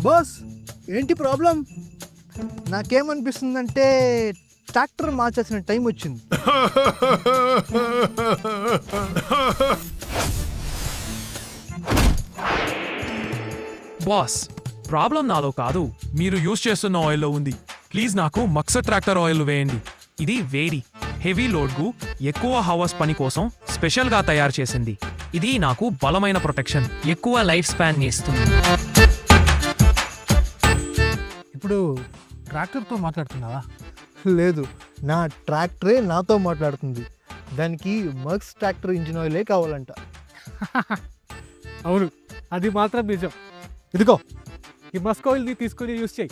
Boss ఏంటి problem? నాకేమనిపిస్తుందంటే tractor మార్చాల్సిన time వచ్చింది. బాస్, ప్రాబ్లం నాలో కాదు, మీరు యూజ్ చేస్తున్న ఆయిల్లో ఉంది. ప్లీజ్ నాకు మక్సర్ ట్రాక్టర్ ఆయిల్ వేయండి. ఇది వేడి హెవీ లోడ్కు ఎక్కువ హవర్స్ పని కోసం స్పెషల్గా తయారు చేసింది. ఇది నాకు బలమైన ప్రొటెక్షన్, ఎక్కువ లైఫ్ స్పాన్ ఇస్తుంది. ఇప్పుడు ట్రాక్టర్తో మాట్లాడుతున్నావా? లేదు, నా ట్రాక్టరే నాతో మాట్లాడుతుంది. దానికి మక్స్ ట్రాక్టర్ ఇంజిన్ ఆయిలే కావాలంట. అవును, అది మాత్రం నిజం. ఇదిగో ఈ మస్క్ ఆయిల్ని తీసుకొని యూస్ చేయి.